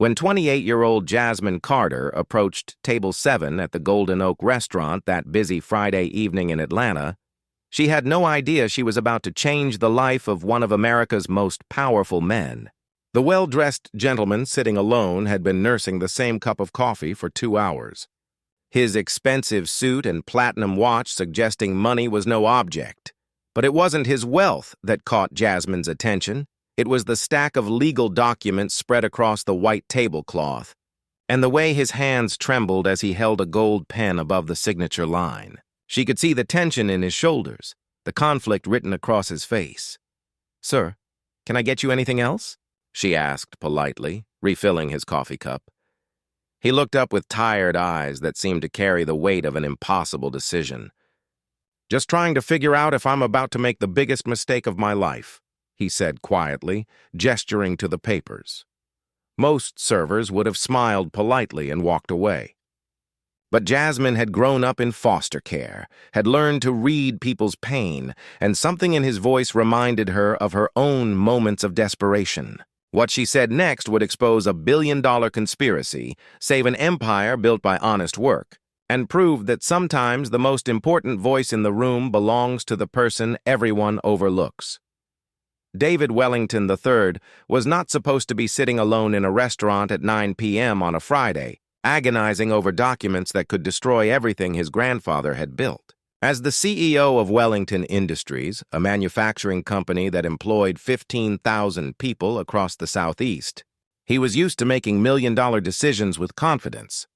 When 28-year-old Jasmine Carter approached Table 7 at the Golden Oak restaurant that busy Friday evening in Atlanta, she had no idea she was about to change the life of one of America's most powerful men. The well-dressed gentleman sitting alone had been nursing the same cup of coffee for 2 hours. His expensive suit and platinum watch suggesting money was no object. But it wasn't his wealth that caught Jasmine's attention. It was the stack of legal documents spread across the white tablecloth, and the way his hands trembled as he held a gold pen above the signature line. She could see the tension in his shoulders, the conflict written across his face. "Sir, can I get you anything else?" she asked politely, refilling his coffee cup. He looked up with tired eyes that seemed to carry the weight of an impossible decision. "Just trying to figure out if I'm about to make the biggest mistake of my life," he said quietly, gesturing to the papers. Most servers would have smiled politely and walked away. But Jasmine had grown up in foster care, had learned to read people's pain, and something in his voice reminded her of her own moments of desperation. What she said next would expose a billion-dollar conspiracy, save an empire built by honest work, and prove that sometimes the most important voice in the room belongs to the person everyone overlooks. David Wellington III was not supposed to be sitting alone in a restaurant at 9 p.m. on a Friday, agonizing over documents that could destroy everything his grandfather had built. As the CEO of Wellington Industries, a manufacturing company that employed 15,000 people across the Southeast, he was used to making million-dollar decisions with confidence.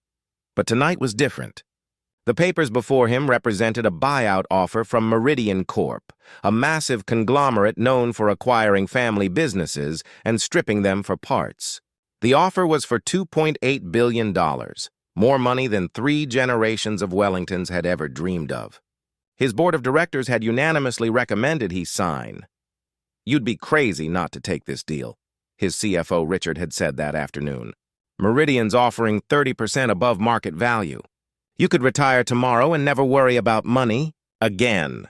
But tonight was different. The papers before him represented a buyout offer from Meridian Corp, a massive conglomerate known for acquiring family businesses and stripping them for parts. The offer was for $2.8 billion, more money than 3 generations of Wellingtons had ever dreamed of. His board of directors had unanimously recommended he sign. "You'd be crazy not to take this deal," his CFO Richard had said that afternoon. "Meridian's offering 30% above market value. You could retire tomorrow and never worry about money again."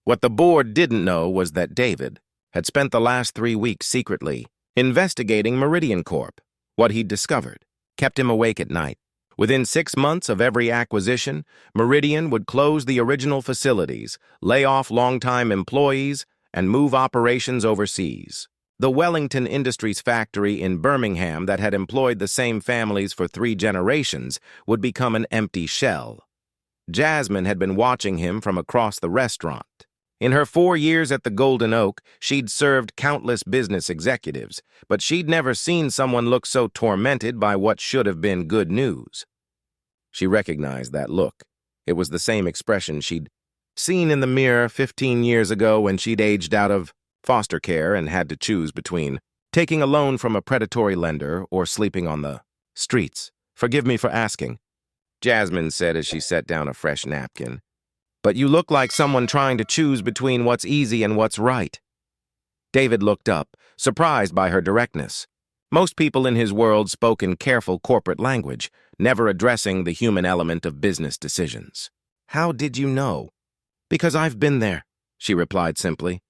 What the board didn't know was that David had spent the last 3 weeks secretly investigating Meridian Corp. What he'd discovered kept him awake at night. Within 6 months of every acquisition, Meridian would close the original facilities, lay off longtime employees, and move operations overseas. The Wellington Industries factory in Birmingham that had employed the same families for 3 generations would become an empty shell. Jasmine had been watching him from across the restaurant. In her 4 years at the Golden Oak, she'd served countless business executives, but she'd never seen someone look so tormented by what should have been good news. She recognized that look. It was the same expression she'd seen in the mirror 15 years ago when she'd aged out of foster care and had to choose between taking a loan from a predatory lender or sleeping on the streets. "Forgive me for asking," Jasmine said as she set down a fresh napkin. "But you look like someone trying to choose between what's easy and what's right." David looked up, surprised by her directness. Most people in his world spoke in careful corporate language, never addressing the human element of business decisions. "How did you know?" "Because I've been there," she replied simply.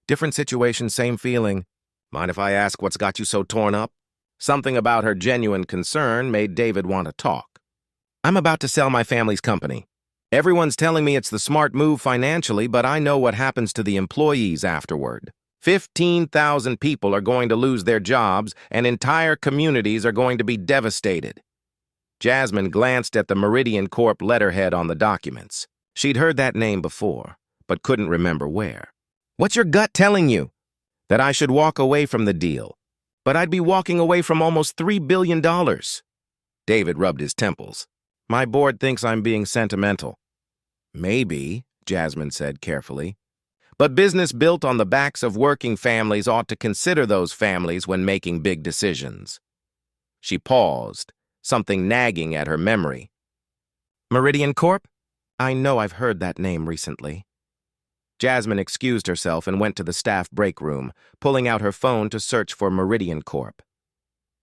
"Different situation, same feeling. Mind if I ask what's got you so torn up?" Something about her genuine concern made David want to talk. "I'm about to sell my family's company. Everyone's telling me it's the smart move financially, but I know what happens to the employees afterward. 15,000 people are going to lose their jobs, and entire communities are going to be devastated." Jasmine glanced at the Meridian Corp letterhead on the documents. She'd heard that name before, but couldn't remember where. "What's your gut telling you?" "That I should walk away from the deal. But I'd be walking away from almost $3 billion. David rubbed his temples. "My board thinks I'm being sentimental." "Maybe," Jasmine said carefully. "But business built on the backs of working families ought to consider those families when making big decisions." She paused, something nagging at her memory. "Meridian Corp? I know I've heard that name recently." Jasmine excused herself and went to the staff break room, pulling out her phone to search for Meridian Corp.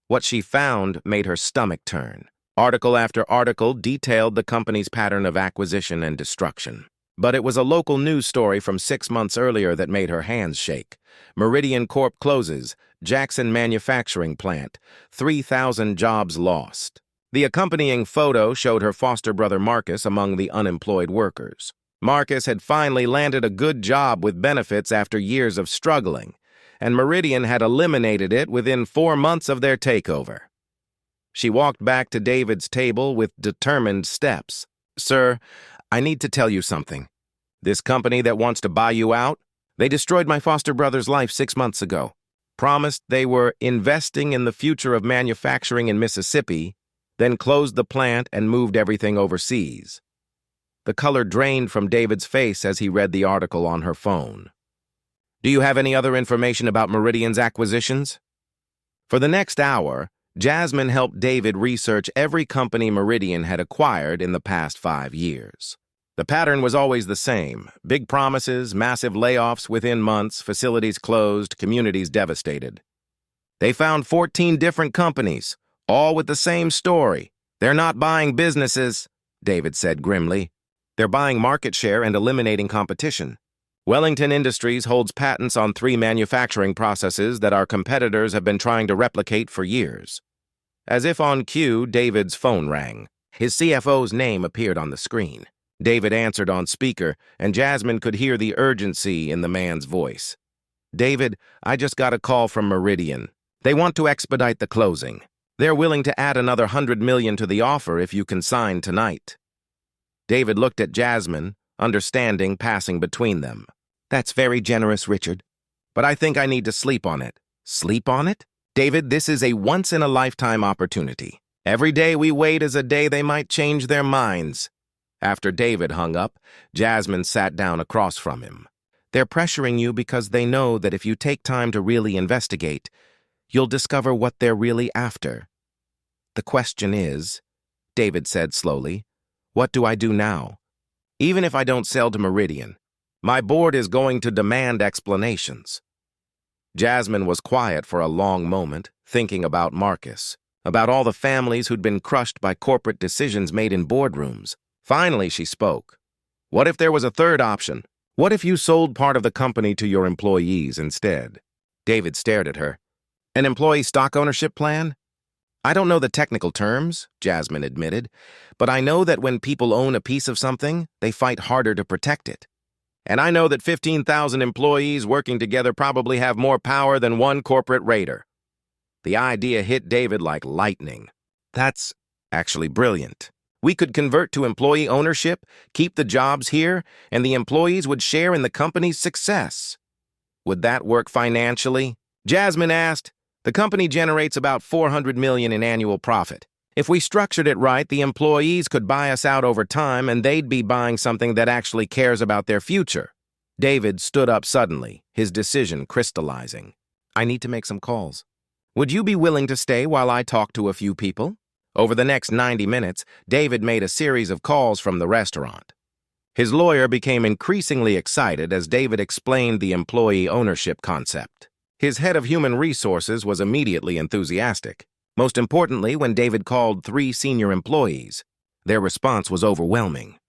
What she found made her stomach turn. Article after article detailed the company's pattern of acquisition and destruction. But it was a local news story from 6 months earlier that made her hands shake. Meridian Corp closes, Jackson manufacturing plant, 3,000 jobs lost. The accompanying photo showed her foster brother Marcus among the unemployed workers. Marcus had finally landed a good job with benefits after years of struggling, and Meridian had eliminated it within 4 months of their takeover. She walked back to David's table with determined steps. "Sir, I need to tell you something. This company that wants to buy you out, they destroyed my foster brother's life 6 months ago. Promised they were investing in the future of manufacturing in Mississippi, then closed the plant and moved everything overseas." The color drained from David's face as he read the article on her phone. "Do you have any other information about Meridian's acquisitions?" For the next hour, Jasmine helped David research every company Meridian had acquired in the past 5 years. The pattern was always the same: big promises, massive layoffs within months, facilities closed, communities devastated. They found 14 different companies, all with the same story. "They're not buying businesses," David said grimly. "They're buying market share and eliminating competition. Wellington Industries holds patents on 3 manufacturing processes that our competitors have been trying to replicate for years." As if on cue, David's phone rang. His CFO's name appeared on the screen. David answered on speaker, and Jasmine could hear the urgency in the man's voice. "David, I just got a call from Meridian. They want to expedite the closing. They're willing to add another $100 million to the offer if you can sign tonight." David looked at Jasmine, understanding passing between them. "That's very generous, Richard. But I think I need to sleep on it." "Sleep on it? David, this is a once-in-a-lifetime opportunity. Every day we wait is a day they might change their minds." After David hung up, Jasmine sat down across from him. "They're pressuring you because they know that if you take time to really investigate, you'll discover what they're really after. The question is," David said slowly, "what do I do now? Even if I don't sell to Meridian, my board is going to demand explanations." Jasmine was quiet for a long moment, thinking about Marcus, about all the families who'd been crushed by corporate decisions made in boardrooms. Finally, she spoke. "What if there was a third option? What if you sold part of the company to your employees instead?" David stared at her. "An employee stock ownership plan?" "I don't know the technical terms," Jasmine admitted, "but I know that when people own a piece of something, they fight harder to protect it. And I know that 15,000 employees working together probably have more power than one corporate raider." The idea hit David like lightning. "That's actually brilliant. We could convert to employee ownership, keep the jobs here, and the employees would share in the company's success." "Would that work financially?" Jasmine asked. "The company generates about $400 million in annual profit. If we structured it right, the employees could buy us out over time, and they'd be buying something that actually cares about their future." David stood up suddenly, his decision crystallizing. "I need to make some calls. Would you be willing to stay while I talk to a few people?" Over the next 90 minutes, David made a series of calls from the restaurant. His lawyer became increasingly excited as David explained the employee ownership concept. His head of human resources was immediately enthusiastic. Most importantly, when David called 3 senior employees, their response was overwhelming.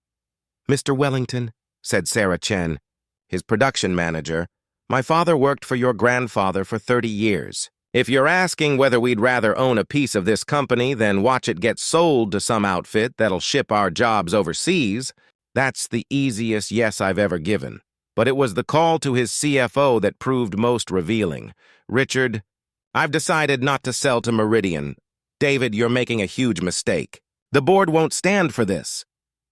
"Mr. Wellington," said Sarah Chen, his production manager, "my father worked for your grandfather for 30 years. If you're asking whether we'd rather own a piece of this company than watch it get sold to some outfit that'll ship our jobs overseas, that's the easiest yes I've ever given." But it was the call to his CFO that proved most revealing. "Richard, I've decided not to sell to Meridian. David, you're making a huge mistake. The board won't stand for this.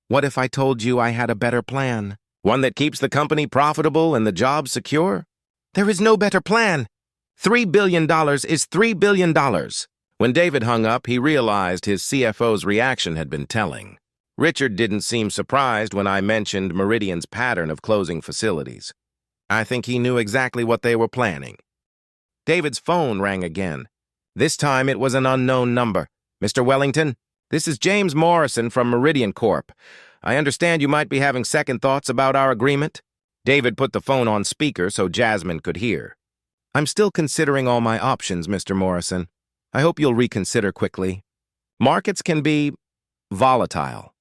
What if I told you I had a better plan? One that keeps the company profitable and the jobs secure?" "There is no better plan. $3 billion is $3 billion. When David hung up, he realized his CFO's reaction had been telling. Richard didn't seem surprised when I mentioned Meridian's pattern of closing facilities. I think he knew exactly what they were planning. David's phone rang again. This time it was an unknown number. "Mr. Wellington, this is James Morrison from Meridian Corp. I understand you might be having second thoughts about our agreement." David put the phone on speaker so Jasmine could hear. "I'm still considering all my options, Mr. Morrison. I hope you'll reconsider quickly. Markets can be volatile.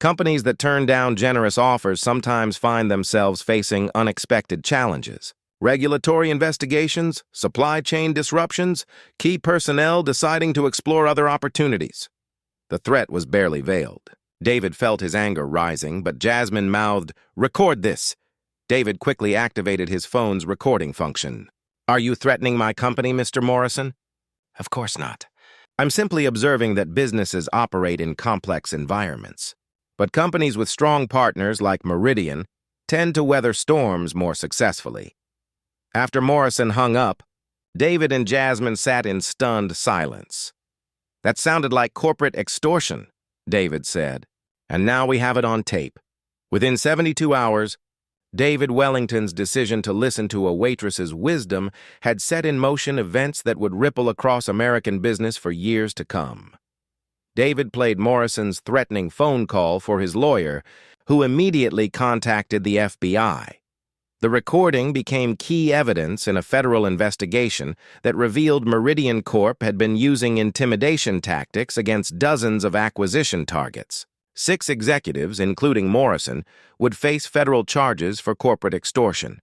Companies that turn down generous offers sometimes find themselves facing unexpected challenges. Regulatory investigations, supply chain disruptions, key personnel deciding to explore other opportunities. The threat was barely veiled. David felt his anger rising, but Jasmine mouthed, "Record this." David quickly activated his phone's recording function. "Are you threatening my company, Mr. Morrison?" "Of course not. I'm simply observing that businesses operate in complex environments. But companies with strong partners like Meridian tend to weather storms more successfully." After Morrison hung up, David and Jasmine sat in stunned silence. "That sounded like corporate extortion," David said. "And now we have it on tape." Within 72 hours, David Wellington's decision to listen to a waitress's wisdom had set in motion events that would ripple across American business for years to come. David played Morrison's threatening phone call for his lawyer, who immediately contacted the FBI. The recording became key evidence in a federal investigation that revealed Meridian Corp had been using intimidation tactics against dozens of acquisition targets. 6 executives, including Morrison, would face federal charges for corporate extortion.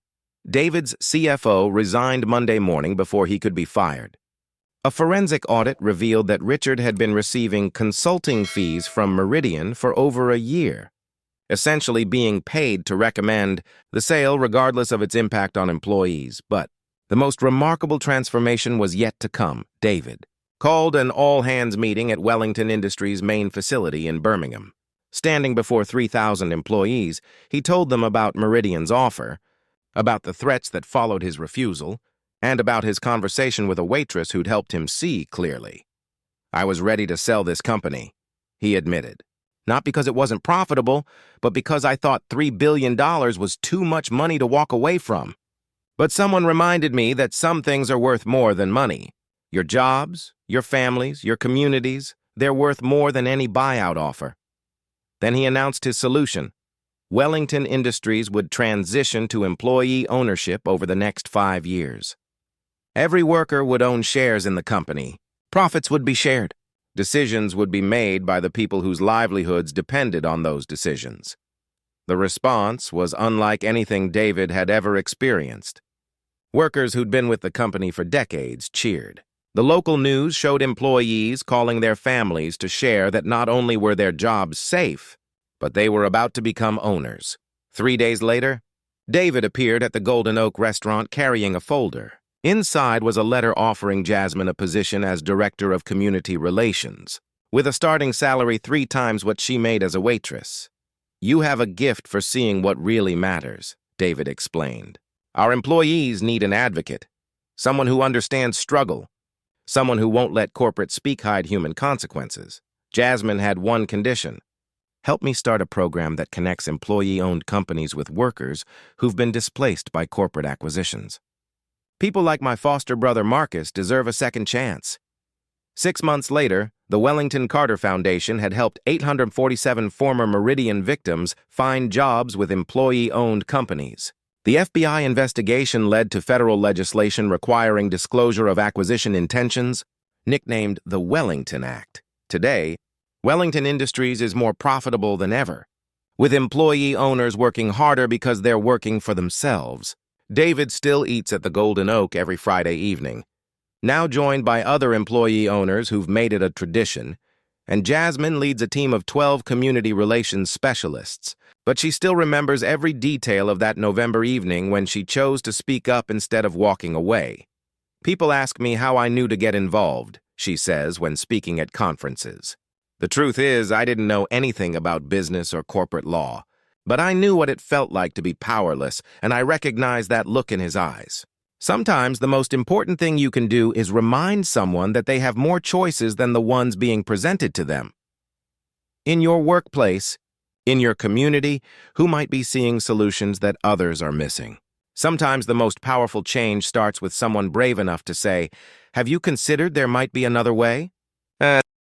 David's CFO resigned Monday morning before he could be fired. A forensic audit revealed that Richard had been receiving consulting fees from Meridian for over a year, essentially being paid to recommend the sale regardless of its impact on employees. But the most remarkable transformation was yet to come. David called an all-hands meeting at Wellington Industries' main facility in Birmingham. Standing before 3,000 employees, he told them about Meridian's offer, about the threats that followed his refusal, and about his conversation with a waitress who'd helped him see clearly. "I was ready to sell this company," he admitted. "Not because it wasn't profitable, but because I thought $3 billion was too much money to walk away from. But someone reminded me that some things are worth more than money. Your jobs, your families, your communities, they're worth more than any buyout offer." Then he announced his solution. Wellington Industries would transition to employee ownership over the next 5 years. Every worker would own shares in the company. Profits would be shared. Decisions would be made by the people whose livelihoods depended on those decisions. The response was unlike anything David had ever experienced. Workers who'd been with the company for decades cheered. The local news showed employees calling their families to share that not only were their jobs safe, but they were about to become owners. 3 days later, David appeared at the Golden Oak restaurant carrying a folder. Inside was a letter offering Jasmine a position as Director of Community Relations, with a starting salary 3 times what she made as a waitress. "You have a gift for seeing what really matters," David explained. "Our employees need an advocate, someone who understands struggle, someone who won't let corporate speak hide human consequences." Jasmine had one condition: "Help me start a program that connects employee-owned companies with workers who've been displaced by corporate acquisitions. People like my foster brother Marcus deserve a second chance." 6 months later, the Wellington Carter Foundation had helped 847 former Meridian victims find jobs with employee-owned companies. The FBI investigation led to federal legislation requiring disclosure of acquisition intentions, nicknamed the Wellington Act. Today, Wellington Industries is more profitable than ever, with employee owners working harder because they're working for themselves. David still eats at the Golden Oak every Friday evening, now joined by other employee owners who've made it a tradition, and Jasmine leads a team of 12 community relations specialists. But she still remembers every detail of that November evening when she chose to speak up instead of walking away. "People ask me how I knew to get involved," she says when speaking at conferences. "The truth is, I didn't know anything about business or corporate law, but I knew what it felt like to be powerless, and I recognized that look in his eyes." Sometimes the most important thing you can do is remind someone that they have more choices than the ones being presented to them. In your workplace, in your community, who might be seeing solutions that others are missing? Sometimes the most powerful change starts with someone brave enough to say, "Have you considered there might be another way?"